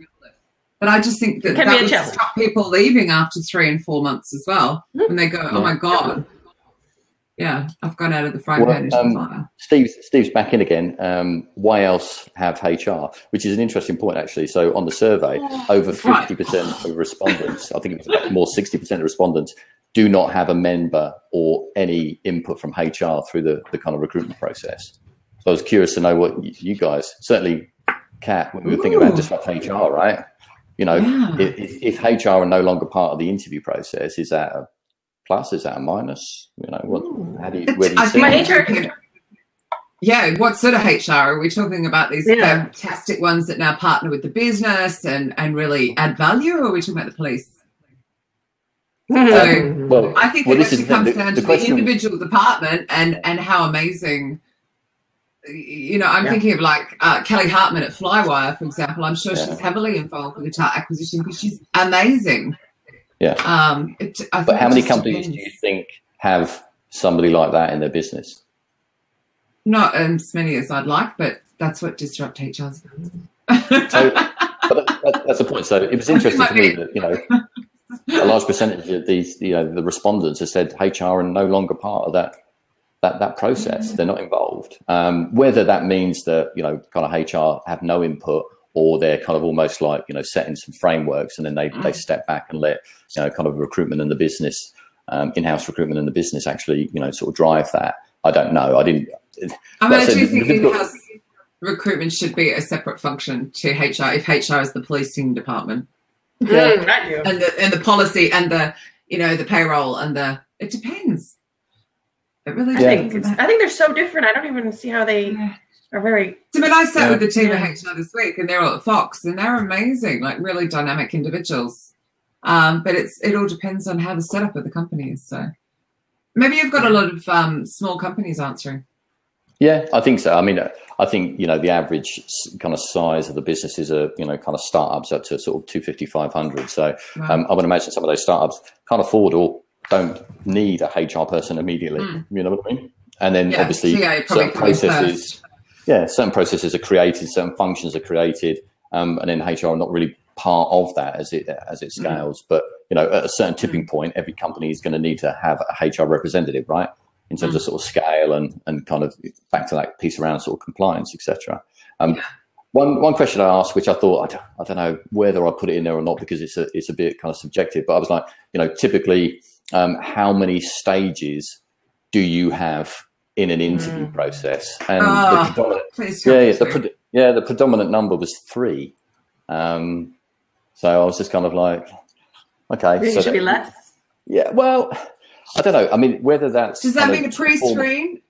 But I just think that would stop people leaving after 3 and 4 months as well. When they go, oh, my God. Yeah, I've gone out of the frying pan into the fire. Steve's back in again. Why else have HR? Which is an interesting point, actually. So on the survey, over 50% of respondents, I think it's more 60% of respondents, do not have a member or any input from HR through the kind of recruitment process. So I was curious to know what you guys, certainly Kat, when we were thinking about disrupt HR, right? You know, if HR are no longer part of the interview process, is that a plus? Is that a minus? You know, where do you see it? Yeah, what sort of HR are we talking about? These fantastic ones that now partner with the business and really add value, or are we talking about the police? So I think it actually comes down to the individual department and how amazing. You know, I'm thinking of like Kelly Hartman at Flywire, for example. I'm sure she's heavily involved with the talent acquisition because she's amazing. Yeah. But how many companies do you think have somebody like that in their business? Not as many as I'd like, but that's what Disrupt HR's but that's the point. So it was interesting to me that, you know, a large percentage of these, you know, the respondents have said HR are no longer part of that process. They're not involved. Whether that means that, you know, kind of HR have no input, or they're kind of almost like, you know, setting some frameworks and then they step back and let, you know, kind of recruitment and the business, in-house recruitment and the business actually, you know, sort of drive that. I don't know. I do think in-house recruitment should be a separate function to HR if HR is the policing department. I do. And the policy and the, you know, the payroll and it depends. It really depends. I think they're so different. I don't even see how they are very. I mean, I sat with the team at HR this week, and they're all at Fox, and they're amazing, like really dynamic individuals. But it all depends on how the setup of the company is. So maybe you've got a lot of small companies answering. Yeah, I think so. I mean, I think, you know, the average kind of size of the businesses are, you know, kind of startups up to sort of 250, 500. So I would imagine some of those startups can't afford or don't need a HR person immediately. You know what I mean? And then obviously certain processes are created, certain functions are created, and then HR are not really part of that as it scales. But, you know, at a certain tipping point, every company is going to need to have a HR representative, right? In terms of sort of scale and kind of back to that piece around sort of compliance, etc. One question I asked, which I thought, I don't know whether I put it in there or not, because it's a bit kind of subjective, but I was like, you know, typically, how many stages do you have in an interview process? And the predominant number was 3. So I was just kind of like, okay. Maybe it should be less. Yeah, well, I don't know. I mean, whether that's does that mean a pre-screen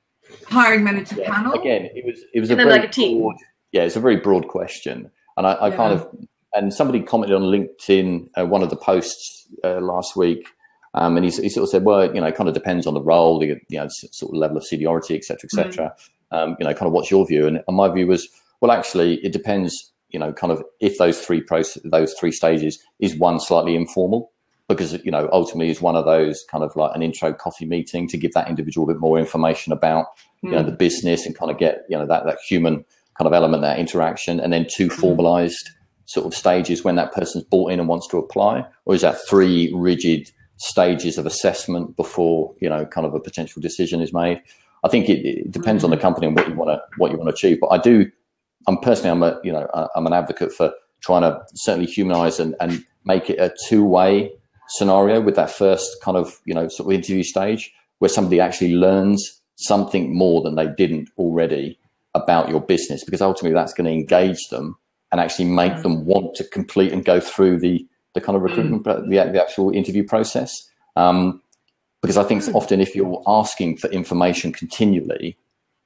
hiring manager panel? Again, it was and a then very like a team. broad, it's a very broad question, and I kind of, and somebody commented on LinkedIn one of the posts last week And he sort of said, well, it kind of depends on the role, the sort of level of seniority, et cetera, et cetera. Kind of what's your view? And my view was, well, actually, it depends, kind of if those three stages is one slightly informal, because, ultimately is one of those kind of like an intro coffee meeting to give that individual a bit more information about, the business and kind of get, that human kind of element, that interaction, and then two formalized sort of stages when that person's bought in and wants to apply? Or is that three rigid stages of assessment before, kind of a potential decision is made? I think it depends on the company and what you want to achieve. But I'm an advocate for trying to certainly humanize and make it a two-way scenario with that first kind of, sort of interview stage where somebody actually learns something more than they didn't already about your business, because ultimately that's going to engage them and actually make them want to complete and go through the kind of recruitment, the actual interview process. Because I think often if you're asking for information continually,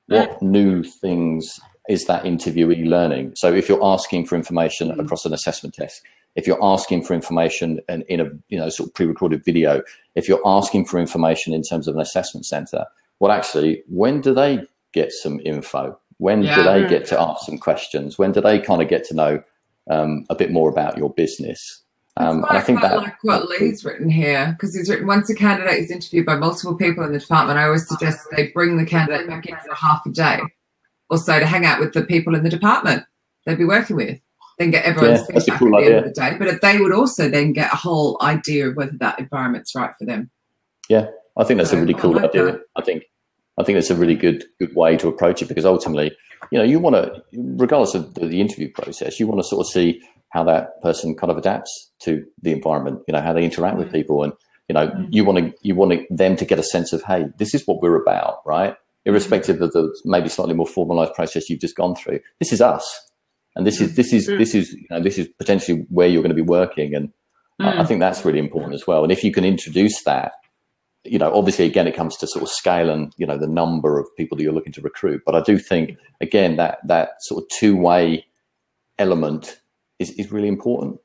what new things is that interviewee learning? So if you're asking for information across an assessment test, if you're asking for information in a sort of pre-recorded video, if you're asking for information in terms of an assessment center, well, actually, when do they get some info? When do they get to ask some questions? When do they kind of get to know a bit more about your business? And I think that like what Lee's written here, because he's written, once a candidate is interviewed by multiple people in the department, I always suggest they bring the candidate back in for half a day or so to hang out with the people in the department they'd be working with, then get everyone's feedback at the end of the day. But they would also then get a whole idea of whether that environment's right for them. Yeah, I think that's a really cool idea. I think it's a really good way to approach it, because ultimately, you want to, regardless of the interview process, you want to sort of see how that person kind of adapts to the environment, how they interact with people. And, you want them to get a sense of, hey, this is what we're about, right? Irrespective of the maybe slightly more formalized process you've just gone through. This is us. And this is potentially where you're going to be working. And I think that's really important as well. And if you can introduce that, obviously, again, it comes to sort of scale and, the number of people that you're looking to recruit. But I do think, again, that sort of two-way element is really important.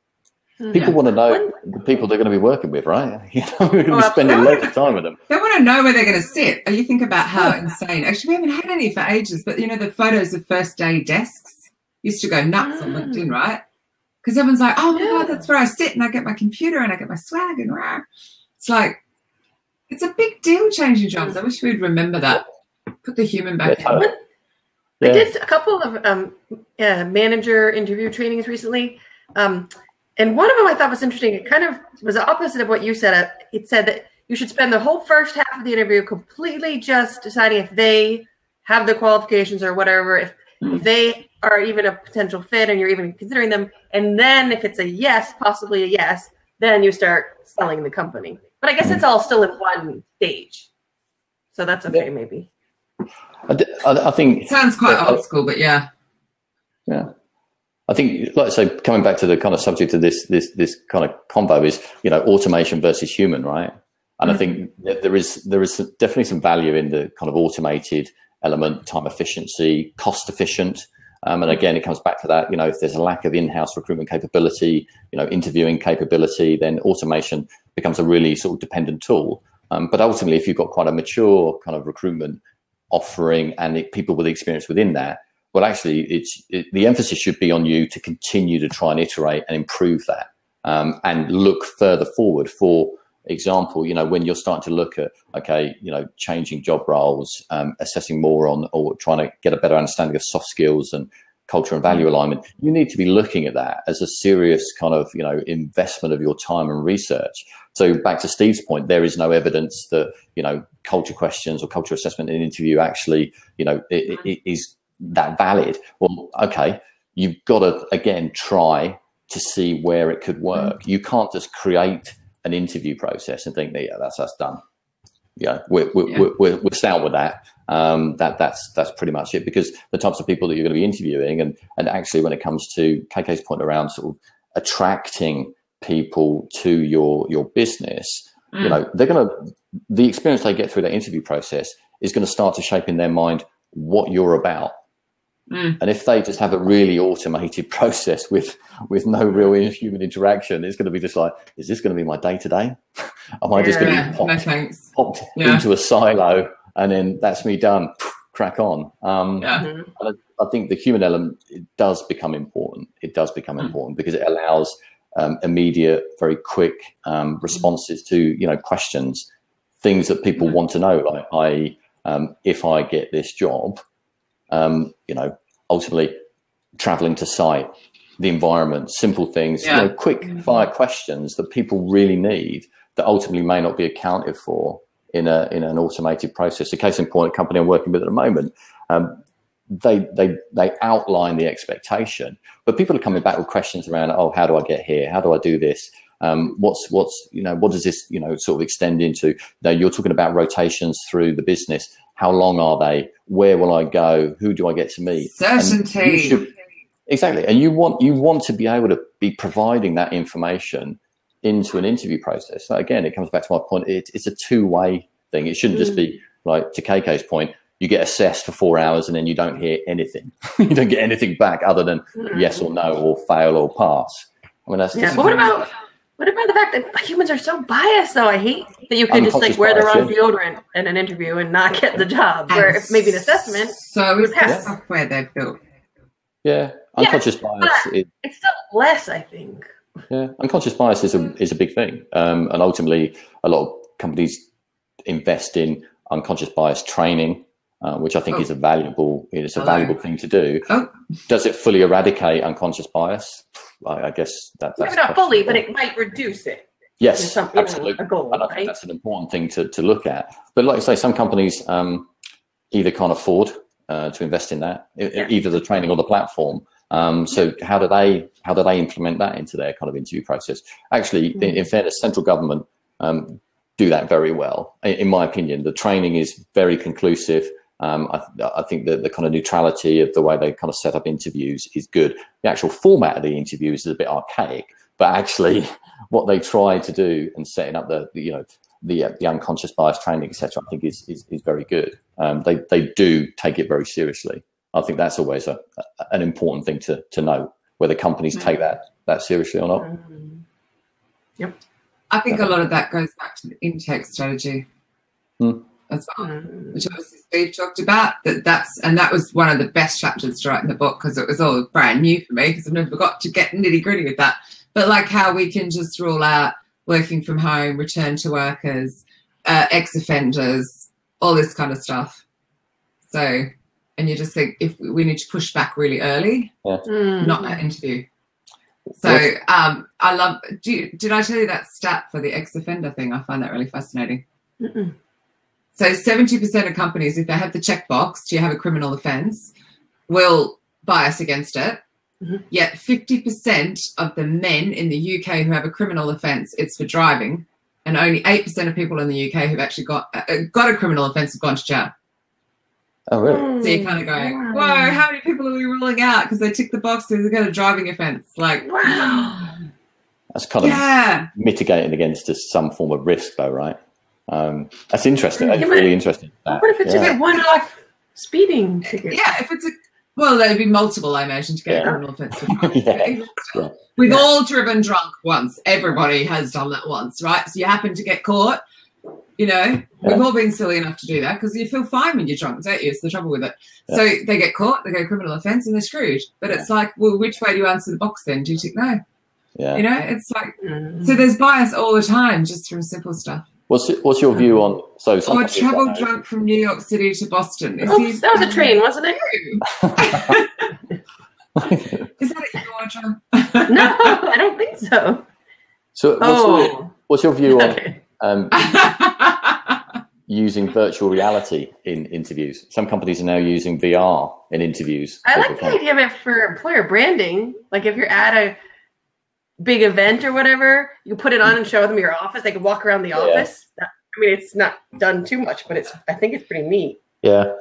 People want to know the people they're going to be working with, right? We're going to be spending loads of time with them. They want to know where they're going to sit. You think about how insane. Actually, we haven't had any for ages, but, the photos of first day desks used to go nuts on LinkedIn, right? Because everyone's like, oh, my God, that's where I sit and I get my computer and I get my swag and rah. It's like, it's a big deal changing jobs. I wish we'd remember that. Put the human back in. I did a couple of manager interview trainings recently. And one of them I thought was interesting. It kind of was the opposite of what you said. It said that you should spend the whole first half of the interview completely just deciding if they have the qualifications or whatever, if they are even a potential fit and you're even considering them. And then if it's a yes, possibly a yes, then you start selling the company. But I guess it's all still in one stage. So that's okay, maybe. I think... It sounds quite old school, but yeah. Yeah. I think, like I say, coming back to the kind of subject of this kind of convo is, automation versus human, right? And I think that there is definitely some value in the kind of automated element, time efficiency, cost efficient. And again, it comes back to that, if there's a lack of in-house recruitment capability, interviewing capability, then automation becomes a really sort of dependent tool. But ultimately, if you've got quite a mature kind of recruitment offering and people with experience within that, well, actually, the emphasis should be on you to continue to try and iterate and improve that and look further forward. For example, when you're starting to look at, changing job roles, assessing more on or trying to get a better understanding of soft skills and culture and value alignment, you need to be looking at that as a serious kind of, investment of your time and research. So back to Steve's point, there is no evidence that, culture questions or culture assessment in an interview actually, it is that valid. Well, okay, you've got to, again, try to see where it could work. You can't just create an interview process and think, yeah, that's us done. Yeah, we're sound with that. That's pretty much it, because the types of people that you're going to be interviewing and actually when it comes to KK's point around sort of attracting people to your business, the experience they get through that interview process is going to start to shape in their mind what you're about. And if they just have a really automated process with no real human interaction, it's going to be just like, is this going to be my day-to-day? Am I just going to be popped into a silo and then that's me done, crack on? And I think the human element, it does become important. It does become important because it allows immediate, very quick responses to, questions, things that people want to know. Like if I get this job, ultimately traveling to site, the environment, simple things, quick fire questions that people really need that ultimately may not be accounted for in an automated process. A case in point, a company I'm working with at the moment, they outline the expectation, but people are coming back with questions around, oh, how do I get here? How do I do this? What does this, sort of extend into? Now, you're talking about rotations through the business. How long are they? Where will I go? Who do I get to meet? Certainty. Exactly. And you want to be able to be providing that information into an interview process. So again, it comes back to my point. It's a two-way thing. It shouldn't just be like, to KK's point, you get assessed for 4 hours and then you don't hear anything. You don't get anything back other than yes or no or fail or pass. I mean, that's But what about the fact that humans are so biased, though? I hate that you can just like wear the wrong deodorant in an interview and not get the job. Where if maybe an assessment, so is the software they've built. Yeah, unconscious bias. It's still less, I think. Yeah, unconscious bias is a big thing, and ultimately, a lot of companies invest in unconscious bias training, which I think is a valuable thing to do. Does it fully eradicate unconscious bias? I guess that's maybe not fully, but it might reduce it. Yes, absolutely. A goal, and I think that's an important thing to look at. But like I say, some companies either can't afford to invest in that, either the training or the platform. So how do they implement that into their kind of interview process? Actually, in fairness, central government do that very well. In my opinion, the training is very conclusive. I think that the kind of neutrality of the way they kind of set up interviews is good. The actual format of the interviews is a bit archaic, but actually what they try to do and setting up the unconscious bias training, etc., I think is very good. They do take it very seriously. I think that's always an important thing to know, whether companies take that seriously or not. Yep. I think a lot of that goes back to the intake strategy as well, which obviously Steve talked about. That was one of the best chapters to write in the book because it was all brand new for me because I've never got to get nitty gritty with that. But like how we can just rule out working from home, return to workers, ex-offenders, all this kind of stuff. So, and you just think if we need to push back really early, not an interview. So I love, did I tell you that stat for the ex-offender thing? I find that really fascinating. So 70% of companies, if they have the checkbox, do you have a criminal offence, will bias against it. Yet 50% of the men in the UK who have a criminal offence, it's for driving, and only 8% of people in the UK who've actually got a criminal offence have gone to jail. Oh, really? So you're kind of going, whoa, how many people are we ruling out because they tick the box because they've got a driving offence? Like, wow. That's kind of mitigating against some form of risk, though, right? That's interesting. That's really interesting. What if it's a one-off speeding ticket? Yeah, if it's well, there'd be multiple, I imagine, to get a criminal offence. We've all driven drunk once. Everybody has done that once, right? So you happen to get caught. We've all been silly enough to do that because you feel fine when you're drunk, don't you? It's the trouble with it. So they get caught, they go criminal offence, and they're screwed. But it's like, well, which way do you answer the box then? Do you tick no? Yeah. It's like, so there's bias all the time just from simple stuff. What's your view on or travel drunk from New York City to Boston? That was a train, wasn't it? Is that it, Audra? No, I don't think so. So what's your view on using virtual reality in interviews? Some companies are now using VR in interviews. I like the idea of it for employer branding. Like if you're at a big event or whatever, you put it on and show them your office. They can walk around the office. I mean, it's not done too much, but I think it's pretty neat. Yeah.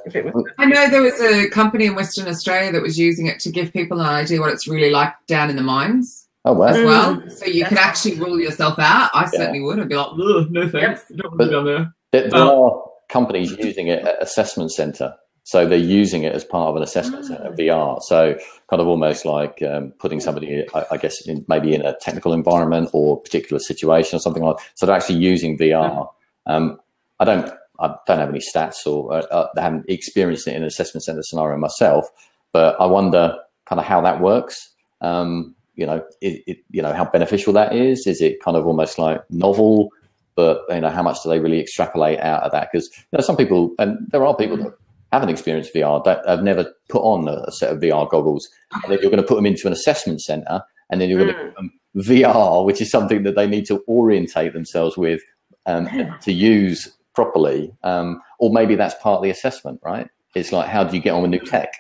I know there was a company in Western Australia that was using it to give people an idea what it's really like down in the mines. Oh, wow. As well. So you could actually rule yourself out. I certainly would. I'd be like, no thanks. I don't want to be down there. There are companies using it at assessment centre So they're using it as part of an assessment center, VR. So kind of almost like putting somebody, I guess, maybe in a technical environment or a particular situation or something like that. So they're actually using VR. I don't have any stats or I haven't experienced it in an assessment center scenario myself, but I wonder kind of how that works. You know, how beneficial that is. Is it kind of almost like novel, but you know, how much do they really extrapolate out of that? Because you know, some people, and there are people that haven't experienced VR, that have never put on a set of VR goggles, and then you're going to put them into an assessment center, and then you're going to put them VR, which is something that they need to orientate themselves with to use properly. Or maybe that's part of the assessment, right? It's like, how do you get on with new tech?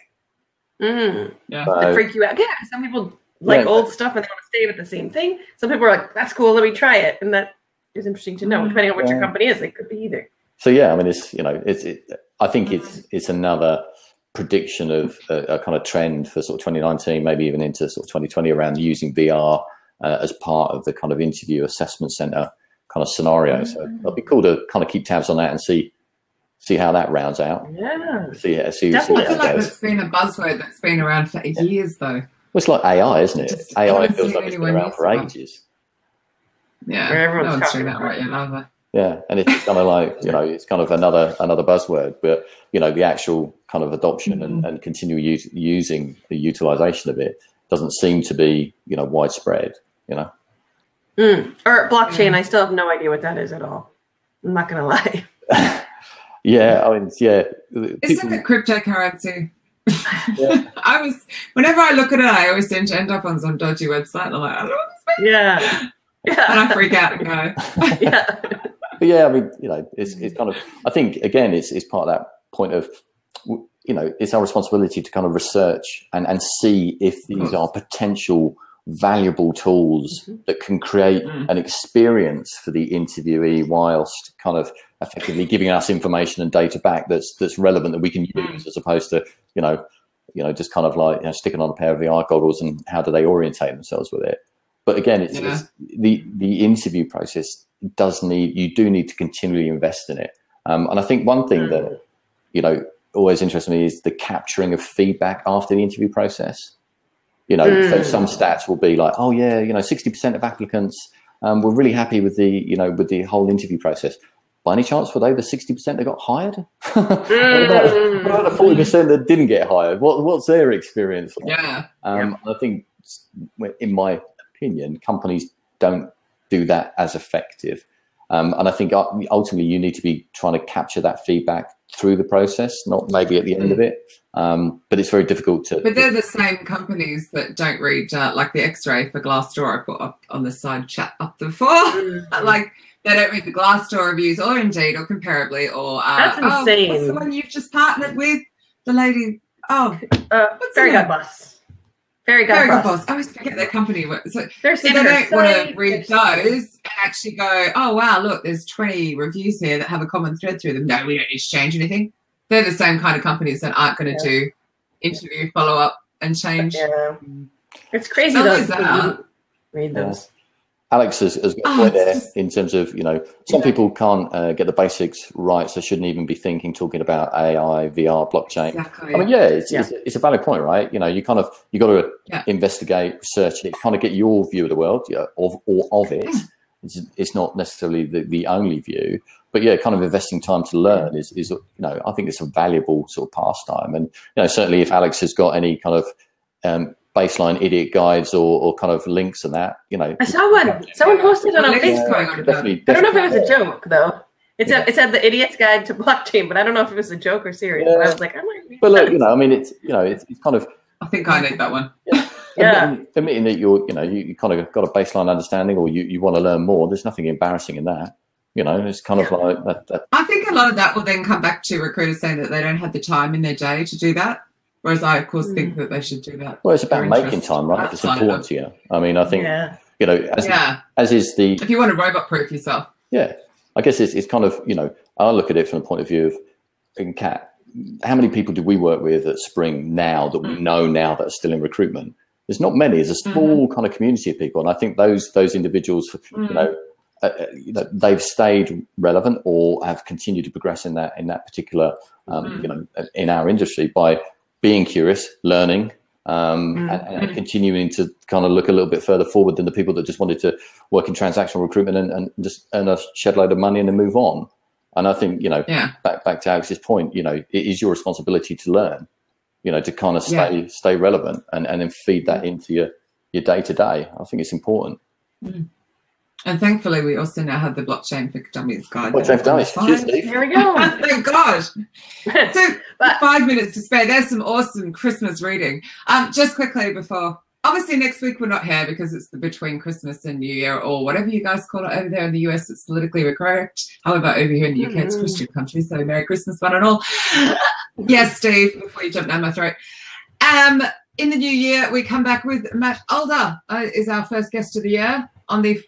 Yeah, that freak you out. Yeah, some people like old stuff and they want to stay with the same thing. Some people are like, that's cool, let me try it. And that is interesting to know, depending on what your company is. It could be either. So yeah, I mean, it's, you know, I think it's another prediction of a kind of trend for sort of 2019, maybe even into sort of 2020, around using VR as part of the kind of interview assessment center kind of scenario. So it'll be cool to kind of keep tabs on that and see how that rounds out. Yeah. See I feel like that's been a buzzword that's been around for years, though. Well, it's like AI, isn't it? AI feels like it's been around for ages. Yeah, everyone's doing that right now. Yeah, and it's kind of like, you know, it's kind of another buzzword, but you know, the actual kind of adoption and continue using the utilization of it doesn't seem to be, you know, widespread. You know, or blockchain. I still have no idea what that is at all. I'm not gonna lie. Yeah, I mean, yeah. Isn't it cryptocurrency? Whenever I look at it, I always seem to end up on some dodgy website, and I'm like, I don't know what this means. Yeah. And I freak out and go. But yeah, I mean, you know, it's kind of, I think again, it's part of that point of, you know, it's our responsibility to kind of research and see if these are potential valuable tools that can create an experience for the interviewee, whilst kind of effectively giving us information and data back that's relevant, that we can use, as opposed to, you know, just kind of like, you know, sticking on a pair of VR goggles and how do they orientate themselves with it. But again, it's the interview process you do need to continually invest in it. And I think one thing that, you know, always interests me is the capturing of feedback after the interview process. You know, so some stats will be like, oh yeah, you know, 60% of applicants were really happy with the whole interview process. By any chance, were they the 60% that got hired? what about the 40% that didn't get hired? What's their experience like? I think, in my opinion, companies don't do that as effective. And I think ultimately you need to be trying to capture that feedback through the process, not maybe at the end of it. But it's very difficult to. But they're the same companies that don't read like the X-ray for Glassdoor I put up on the side chat up before. Like they don't read the Glassdoor reviews or Indeed or Comparably or that's insane. What's the one you've just partnered with? The lady. Fairy Good Boss. Very good boss. I always forget their company. So they don't want to read those and actually go, oh, wow, look, there's 20 reviews here that have a common thread through them. No, we don't need to change anything. They're the same kind of companies that aren't going to do interview, follow-up, and change. Yeah. It's crazy though. Read those. Alex has got a point there in terms of, you know, some people can't get the basics right, so shouldn't even be talking about AI, VR, blockchain. Exactly. I mean, it's a valid point, right? You know, you got to investigate, research it, kind of get your view of the world, of it. It's not necessarily the only view, but kind of investing time to learn is you know, I think it's a valuable sort of pastime. And you know, certainly if Alex has got any kind of baseline idiot guides or kind of links and that, you know. I saw one. Someone posted it on Facebook. Definitely. I don't know if it was a joke though. It said the idiot's guide to blockchain, but I don't know if it was a joke or serious. But I was like, I might read. But look, you know, I mean, it's kind of. I think I need that one. Admitting that you kind of got a baseline understanding, or you want to learn more. There's nothing embarrassing in that. You know, it's kind of like that. I think a lot of that will then come back to recruiters saying that they don't have the time in their day to do that. Whereas I, of course, think that they should do that. Well, it's about making time, right? It's important to you. I mean, I think, you know, as is the... If you want to robot-proof yourself. Yeah. I guess it's kind of, you know, I look at it from the point of view of, in Kat, how many people do we work with at Spring now that we know now that are still in recruitment? There's not many. There's a small kind of community of people. And I think those individuals, you know, they've stayed relevant or have continued to progress in that particular, in our industry by being curious, learning, and continuing to kind of look a little bit further forward than the people that just wanted to work in transactional recruitment and just earn a shed load of money and then move on. And I think, back to Alex's point, it is your responsibility to learn, to kind of stay relevant and then feed that into your day to day. I think it's important. And thankfully, we also now have the Blockchain for Dummies guide. Blockchain for Dummies. Cheers, Steve. Here we go. Thank God. So, 5 minutes to spare. There's some awesome Christmas reading. Just quickly before, obviously next week we're not here because it's between Christmas and New Year, or whatever you guys call it over there in the US. It's politically correct. However, over here in the UK, it's Christian country. So Merry Christmas, one and all. Yes, Steve. Before you jump down my throat. In the new year, we come back with Matt Audra. Is our first guest of the year on the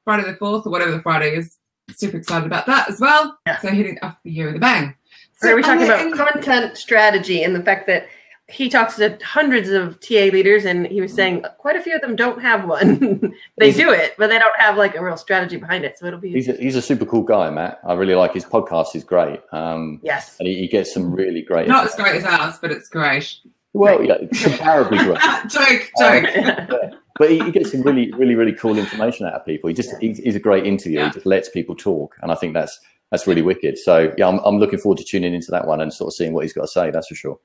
Friday the 4th, or whatever the Friday is. Super excited about that as well. Yeah. So hitting off the year with a bang. So we're talking about content strategy and the fact that he talks to hundreds of TA leaders, and he was saying quite a few of them don't have one. They do it, but they don't have like a real strategy behind it. So it'll be. He's a super cool guy, Matt. I really like his podcast. He's great. Yes. And he gets some really great. Not as great as ours, but it's great. Well, yeah, comparably great. Joke. But he gets some really, really, really cool information out of people. He's a great interviewer. He just lets people talk, and I think that's really wicked. So yeah, I'm looking forward to tuning into that one and sort of seeing what he's got to say. That's for sure.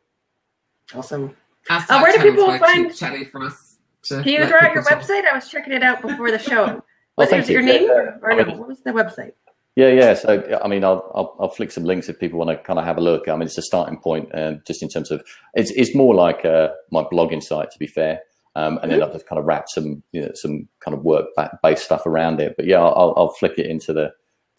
Awesome. Where do people find? For us can you throw out your website? I was checking it out before the show. Was it your name or no? What was the website? Yeah. So, I mean, I'll flick some links if people want to kind of have a look. I mean, it's a starting point, just in terms of it's more like my blogging site, to be fair. And then I'll just kind of wrap some kind of work-based stuff around it. But yeah, I'll flick it into the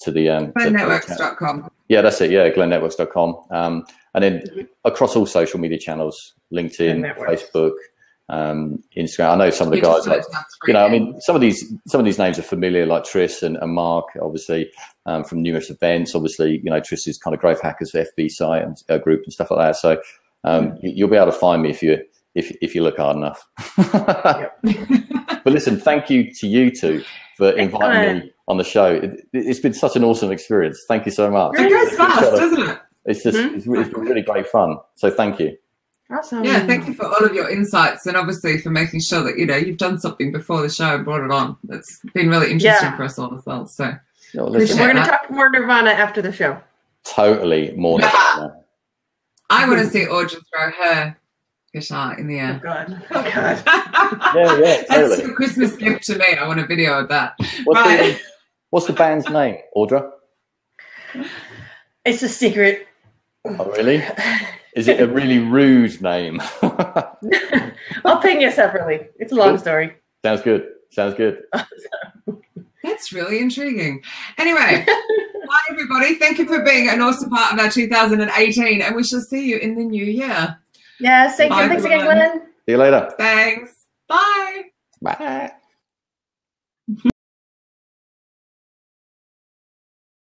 GlennNetworks.com. Yeah, that's it. Yeah, GlennNetworks.com. And then across all social media channels, LinkedIn, Facebook, Instagram. I know some of the guys, I mean, some of these names are familiar, like Tris and Mark, obviously, from numerous events. Obviously, Tris's kind of growth hackers FB site and group and stuff like that. So you'll be able to find me if you look hard enough. But listen, thank you to you two for inviting me on the show. It's been such an awesome experience. Thank you so much. It goes fast, doesn't it? It's just it's been really great fun. So thank you. Awesome. Yeah, thank you for all of your insights, and obviously for making sure that you've done something before the show and brought it on. It's been really interesting for us all as well. So we're going to talk more Nirvana after the show. Totally more Nirvana. I want to see Audra throw her guitar in the air. Oh God! Oh God! yeah, totally. That's a Christmas gift to me. I want a video of that. What's the band's name, Audra? It's a secret. Oh, really? Is it a really rude name? I'll ping you separately. It's a long story. Sounds good. That's really intriguing. Anyway, bye everybody. Thank you for being an awesome part of our 2018, and we shall see you in the new year. Yes, thanks again, Glenn. See you later. Thanks. Bye. Bye.